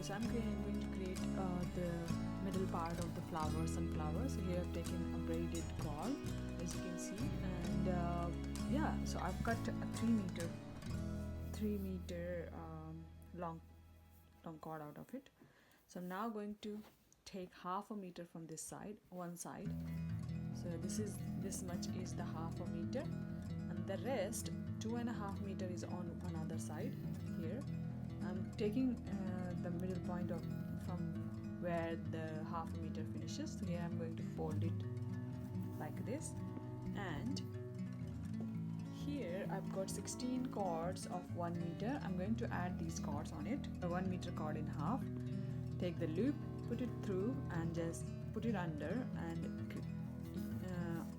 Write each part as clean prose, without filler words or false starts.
So I'm going to create the middle part of the flower, sunflower. So here I've taken a braided cord, as you can see, and yeah, so I've cut a 3 meter long cord out of it. So I'm now going to take half a meter from this side, one side. So this much is the half a meter, and the rest 2.5 meter is on another side. Here I'm taking the middle point of from where the half a meter finishes. So here I'm going to fold it like this, and here I've got 16 cords of 1 meter. I'm going to add these cords on it, a 1 meter cord in half. Take the loop, put it through, and just put it under and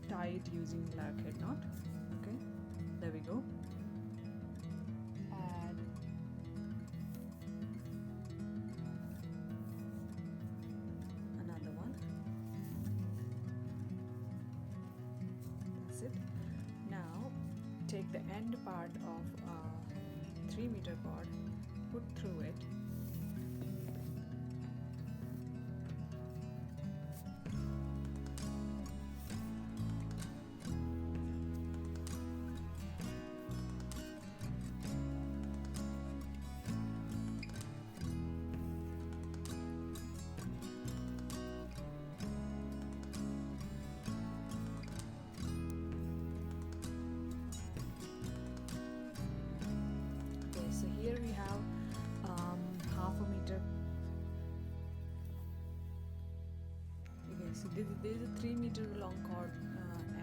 tie it using lark head knot. Okay, there we go. Add another one. That's it. Now take the end part of 3 meter cord, put through it, so here we have half a meter. Okay, so this is a 3 meter long cord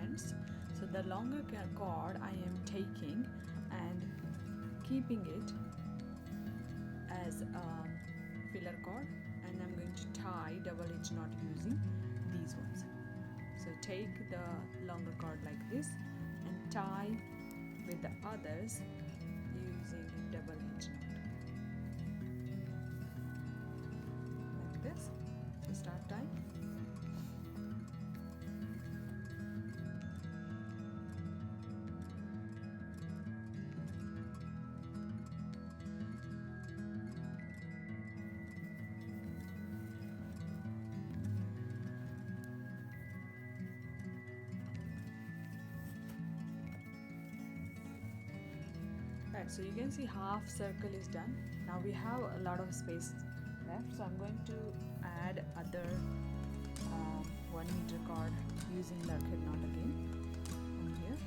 ends. So the longer cord I am taking and keeping it as a filler cord, and I'm going to tie double hitch knot using these ones. So take the longer cord like this and tie with the others using double hitch knot like this. So start tying. Right, so you can see half circle is done. Now we have a lot of space left, so I'm going to add other 1 meter cord using lark head knot again on here.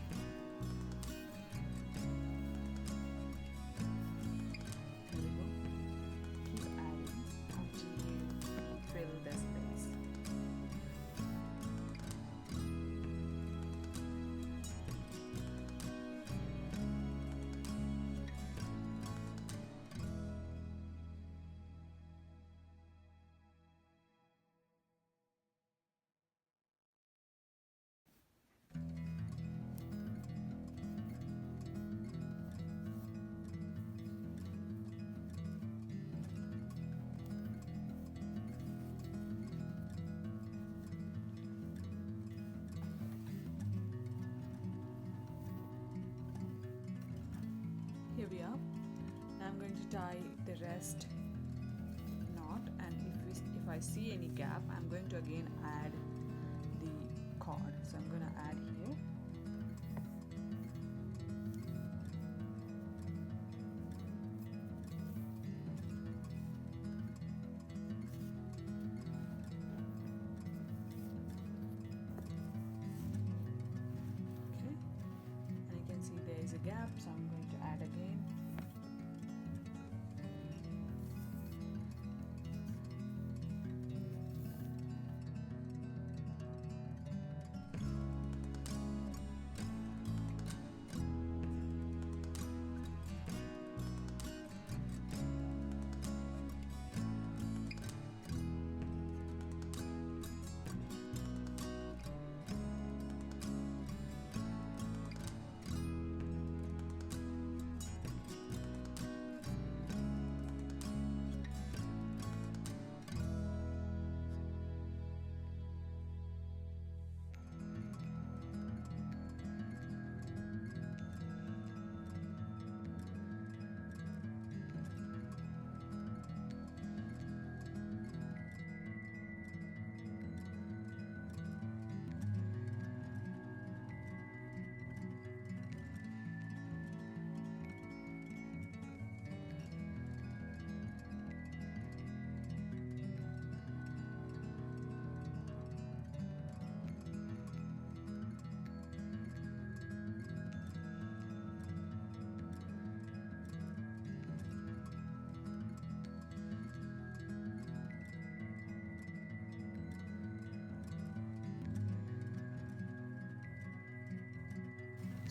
There we go. Keep adding until you fill the space. Here we are. Now I'm going to tie the rest knot, and if I see any gap, I'm going to again add the cord. So I'm going to add here. Okay, and you can see there is a gap, so I'm going to add again.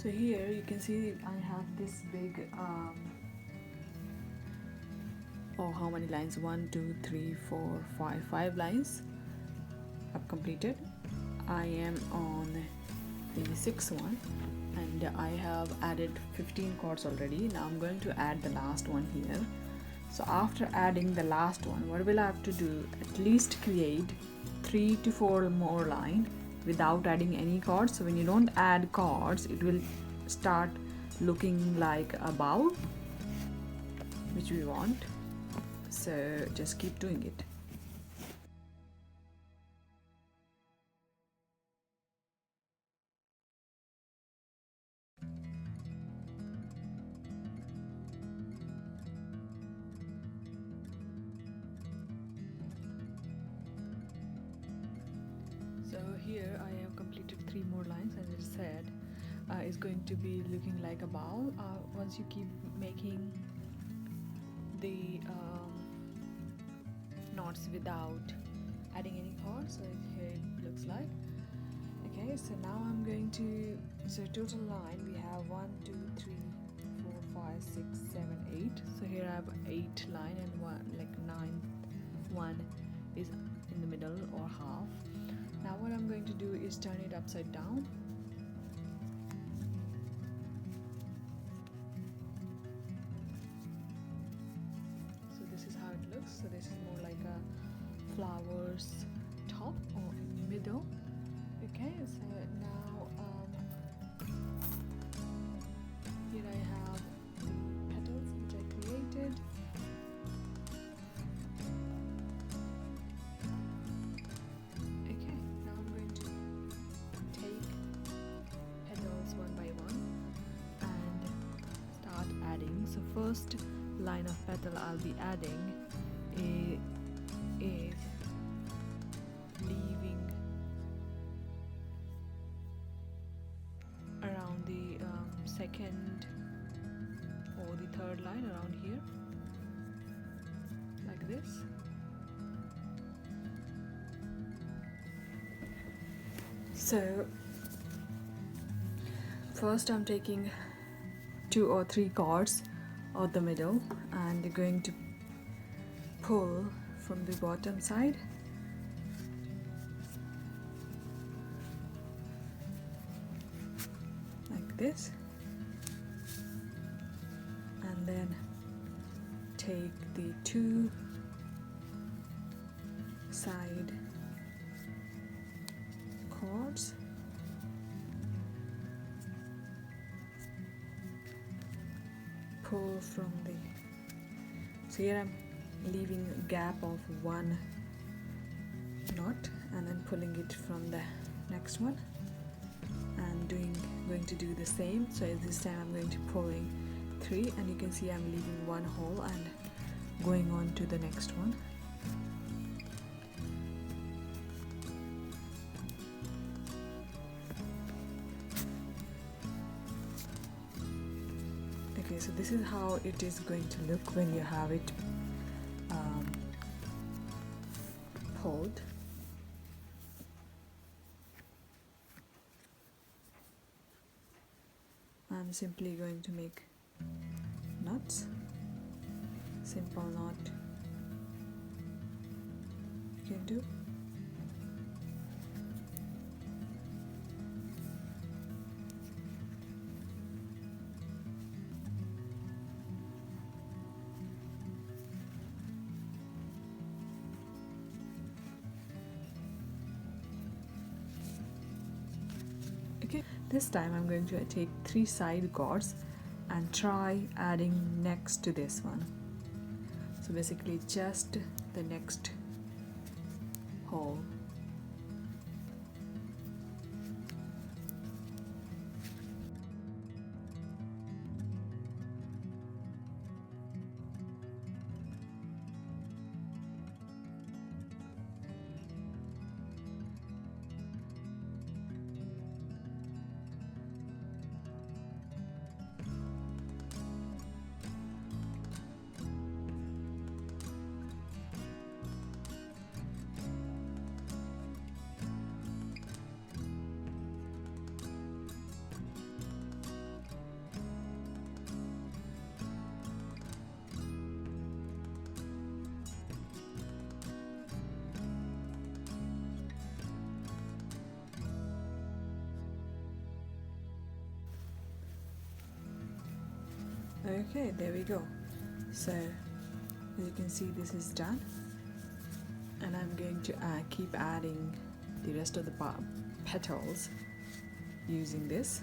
So here you can see I have this big oh, how many lines? 1 2 3 4 5 lines I've completed. I am on the sixth one and I have added 15 chords already. Now I'm going to add the last one here. So after adding the last one, what will I have to do? At least create 3 to 4 more lines without adding any chords. So when you don't add chords, it will start looking like a bow, which we want. So just keep doing it. So here I have completed 3 more lines, as I said. It's going to be looking like a bow. Once you keep making the knots without adding any chords, so here it looks like. Okay, so now I'm going to, so total line we have 1 2 3 4 5 6 7 8. So here I have 8 line and one, like 9th one is in the middle or half. Now what I'm going to do is turn it upside down. So this is how it looks. So this is more like a flowers top or middle. Okay, so now here I have the petals which I created. Okay, now I'm going to take petals one by one and start adding. So first line of petal I'll be adding is leaving around the second or the third line around here, like this. So first I'm taking 2 or 3 chords of the middle and going to pull from the bottom side like this, and then take the 2 side chords, pull from the, so here I'm leaving a gap of 1 knot and then pulling it from the next one and going to do the same. So this time I'm going to pulling 3 and you can see I'm leaving 1 hole and going on to the next one. Okay, so this is how it is going to look when you have it pulled. I'm simply going to make knots, simple knot you can do. Okay, this time I'm going to take 3 side chords and try adding next to this one. So basically just the next hole. Okay, there we go. So as you can see, this is done, and I'm going to keep adding the rest of the petals using this.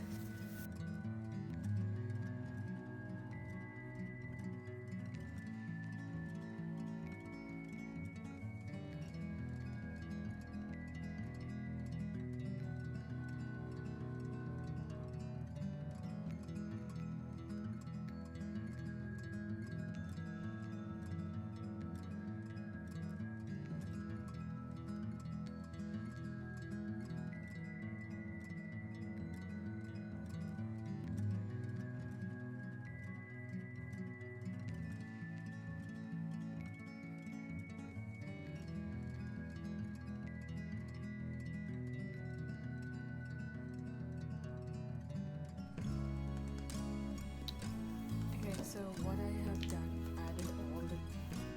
Okay, so what I have done, added all the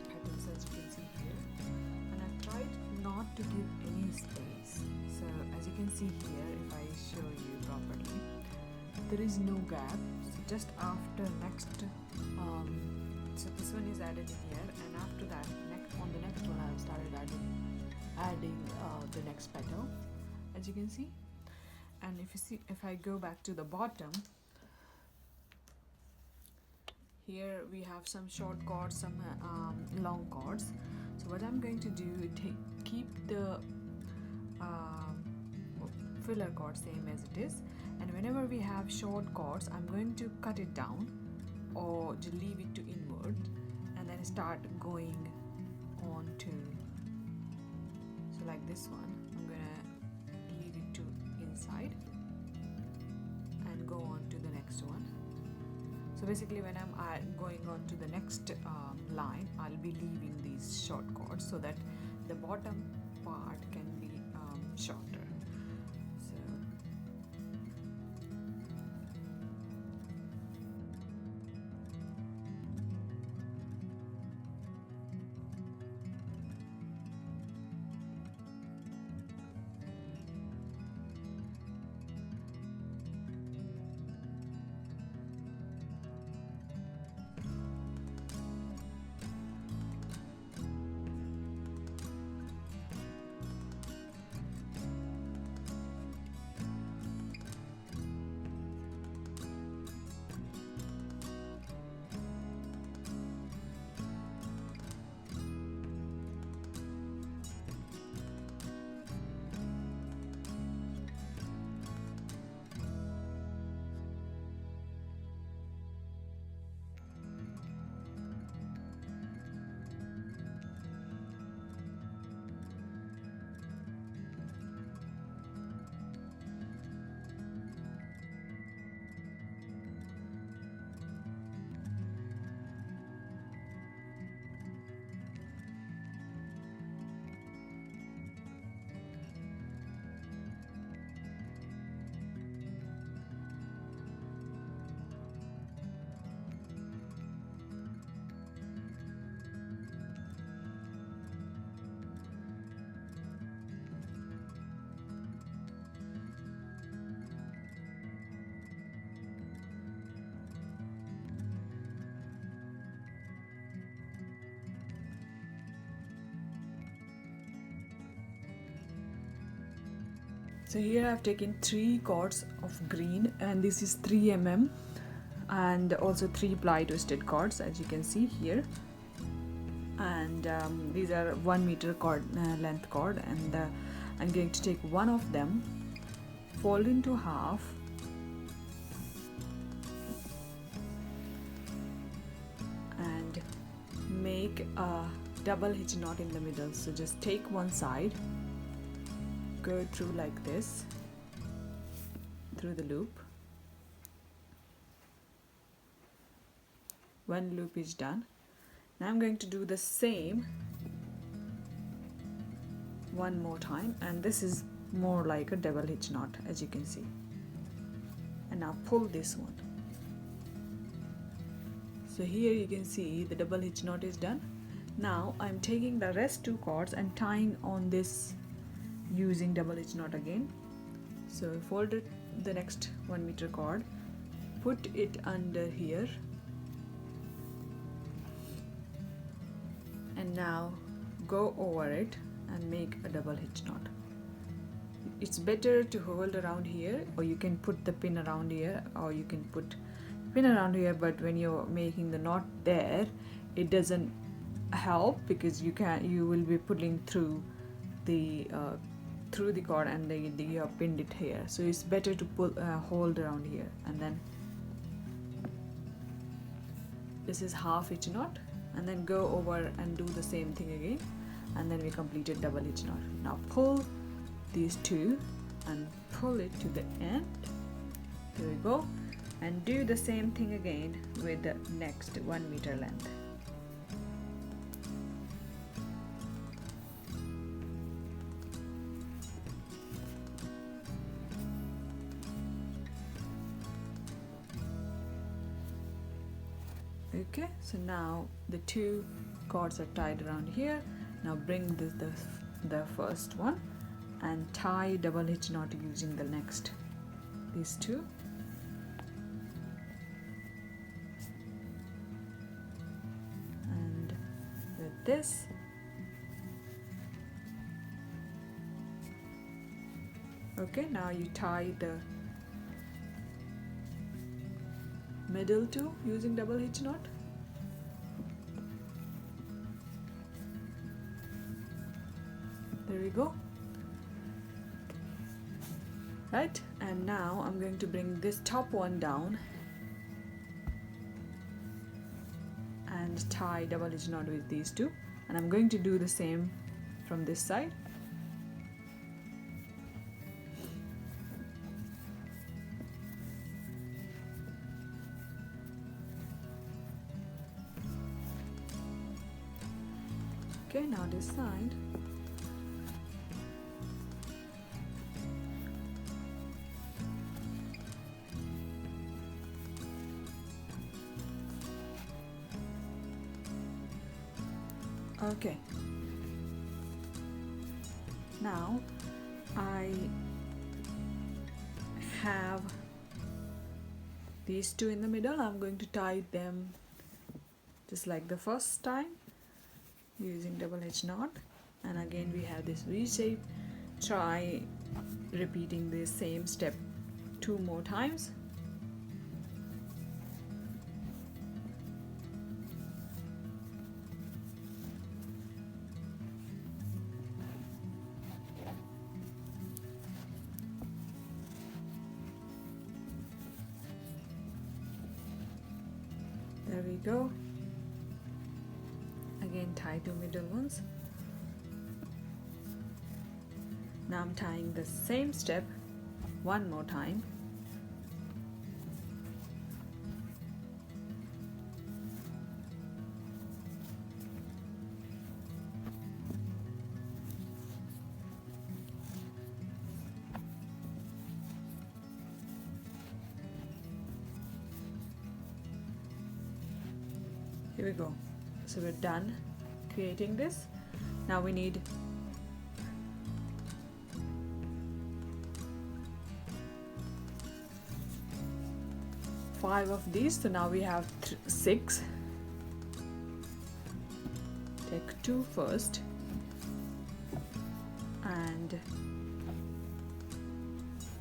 petals as you can see here, and I've tried not to give any space. So as you can see here, if I show you properly, there is no gap. So just after next, so this one is added in here, and after that, on the next one, I've started adding the next petal, as you can see. And if you see, if I go back to the bottom, here we have some short chords, some long chords. So what I'm going to do is keep the filler chord same as it is, and whenever we have short chords, I'm going to cut it down or to leave it to inward, and then start going on to, so like this one, I'm gonna leave it to inside and go on to the next one. So basically when I'm going on to the next line, I'll be leaving these short chords so that the bottom part can be shorter. So So here I've taken 3 cords of green, and this is 3 mm, and also 3 ply twisted cords, as you can see here. And these are 1 meter cord length cord, and I'm going to take one of them, fold into half, and make a double hitch knot in the middle. So just take one side, go through like this through the loop. One loop is done. Now I'm going to do the same one more time, and this is more like a double hitch knot, as you can see. And now pull this one. So here you can see the double hitch knot is done. Now I'm taking the rest 2 cords and tying on this using double hitch knot again. So fold it, the next 1 meter cord, put it under here, now go over it and make a double hitch knot. It's better to hold around here, or you can put the pin around here, or you can put pin around here, but when you're making the knot there, it doesn't help because you will be pulling through the cord, and you have pinned it here. So it's better to hold around here, and then this is half hitch knot, and then go over and do the same thing again, and then we completed double hitch knot. Now pull these two and pull it to the end. Here we go, and do the same thing again with the next 1 meter length. Okay, so now the two cords are tied around here. Now bring the first one and tie double hitch knot using the next these two. And with this, okay, now you tie the middle two using double hitch knot. There we go. Right, and now I'm going to bring this top one down and tie double hitch knot with these two, and I'm going to do the same from this side. Okay, now this side. Okay, now I have these two in the middle. I'm going to tie them just like the first time using double hitch knot, and again we have this V shape. Try repeating the same step 2 more times. There we go. Again, tie 2 middle ones. Now I'm tying the same step 1 more time. Here we go. So we're done creating this. Now we need five of these. So now we have 6. Take 2 first and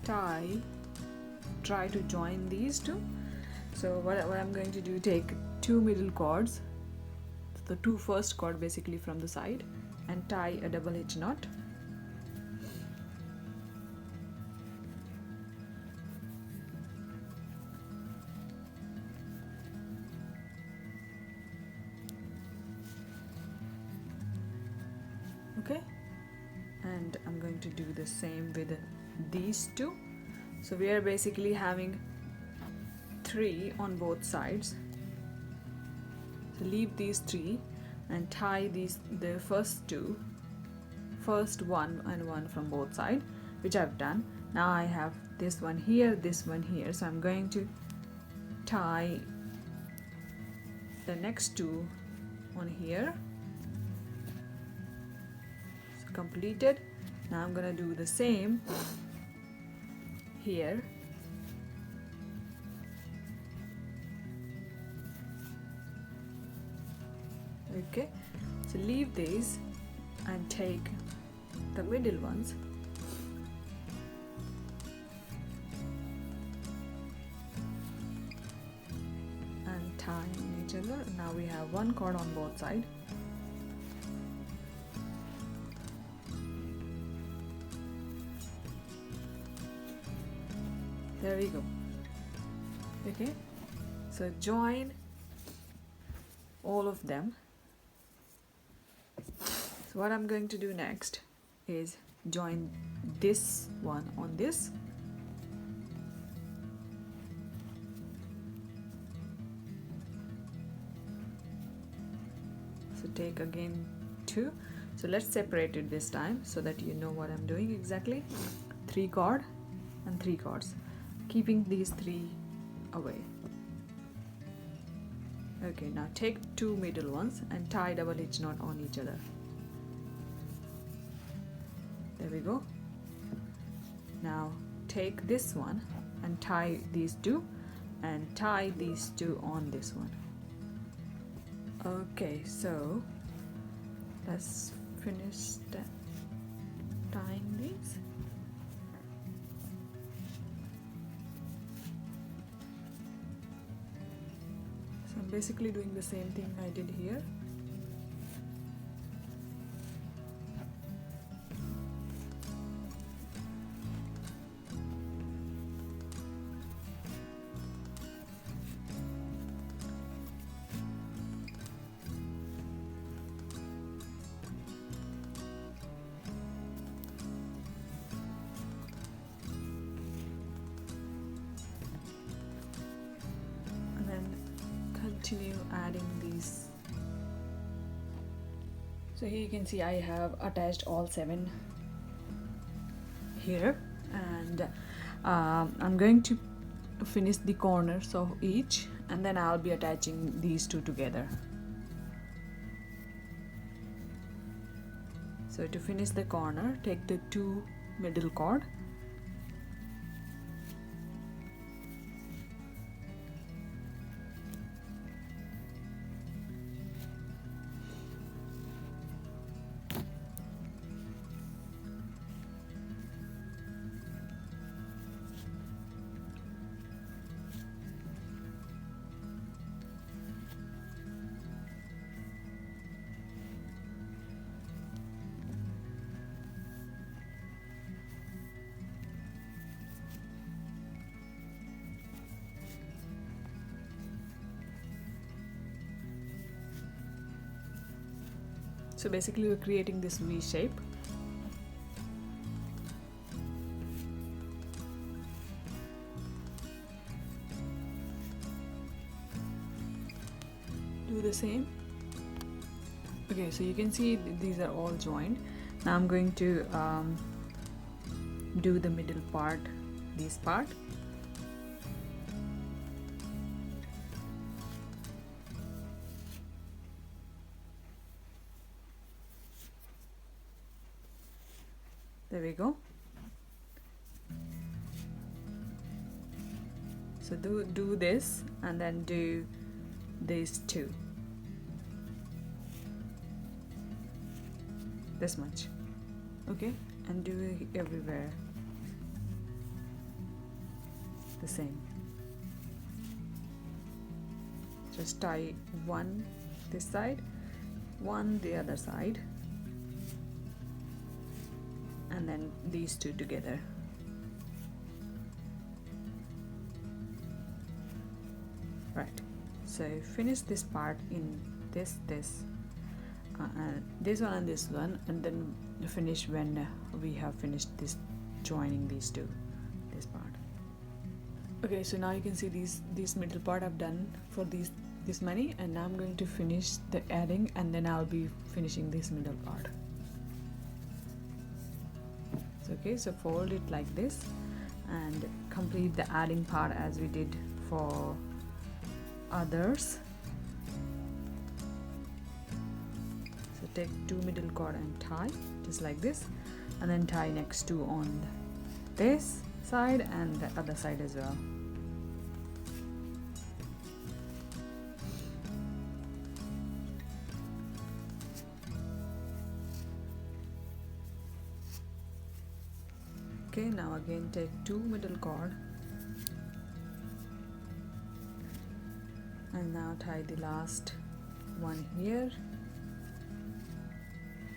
try to join these two. So what I'm going to do, take 2 middle cords, the 2 first cord basically from the side, and tie a double hitch knot. Okay, and I'm going to do the same with these two. So we are basically having 3 on both sides. So leave these 3 and tie the first 2, first 1 and 1 from both sides, which I've done. Now I have this one here, this one here, so I'm going to tie the next 2 on here. So completed. Now I'm gonna do the same here. Okay, So leave these and take the middle ones and tie in each other. Now we have one cord on both sides. There we go. Okay, so join all of them. So what I'm going to do next is join this one on this. So take again two. So let's separate it this time so that you know what I'm doing exactly. 3 cord and 3 cords, keeping these 3 away. Okay, now take 2 middle ones and tie double hitch knot on each other. There we go. Now take this one and tie these 2 and tie these 2 on this one. Okay, so let's finish tying these. So I'm basically doing the same thing I did here. Continue adding these. So here you can see I have attached all 7 here, and I'm going to finish the corners of each, and then I'll be attaching these 2 together. So to finish the corner, take the 2 middle cord . So basically we're creating this V shape. Do the same. Okay, so you can see these are all joined. Now I'm going to do the middle part, this part. There we go. So do this and then do these 2. This much. Okay, and do it everywhere the same. Just tie one this side, one the other side, and then these 2 together. Right, so finish this part in this one and this one, and then finish when we have finished this joining these 2, this part. Okay, so now you can see this middle part I've done for this many, and now I'm going to finish the adding, and then I'll be finishing this middle part. Okay, so fold it like this and complete the adding part as we did for others. So take 2 middle cord and tie just like this, and then tie next 2 on this side and the other side as well. Okay, now again take 2 middle cord and now tie the last one here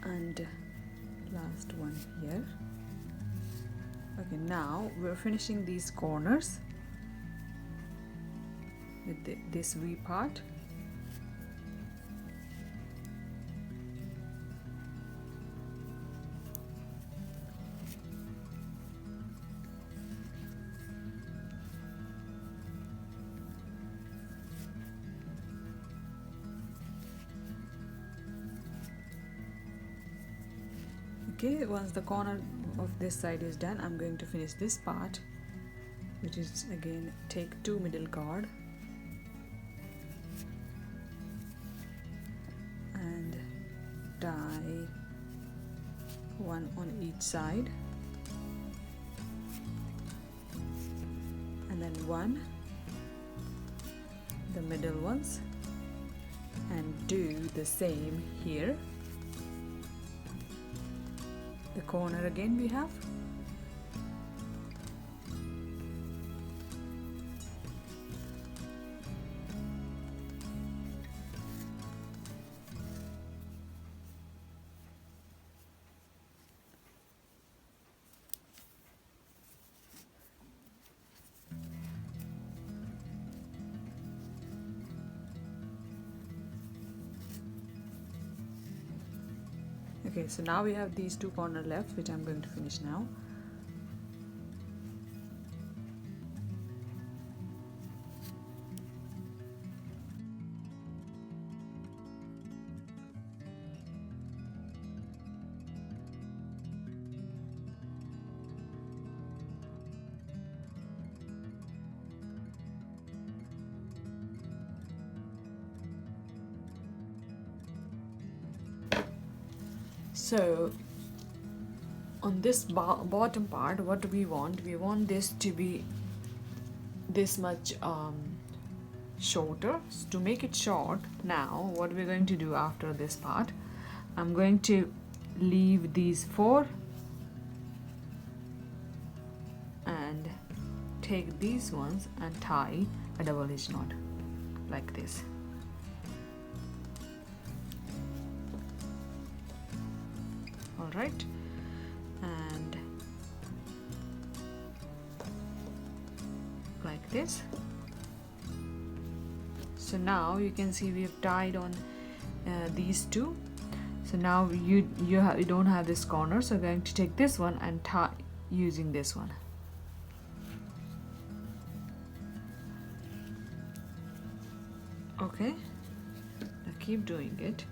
and last one here. Okay, now we're finishing these corners with this V part. Okay, once the corner of this side is done, I'm going to finish this part, which is again take 2 middle cord and tie one on each side and then one the middle ones, and do the same here. The corner again we have. Okay, so now we have these 2 corners left, which I'm going to finish now. So on this bottom part, what do we want? We want this to be this much shorter. So to make it short, now what we're going to do after this part, I'm going to leave these 4 and take these ones and tie a double hitch knot like this. Alright, and like this. So now you can see we have tied on these 2. So now you don't have this corner, so I'm going to take this one and tie using this one. Okay, now keep doing it.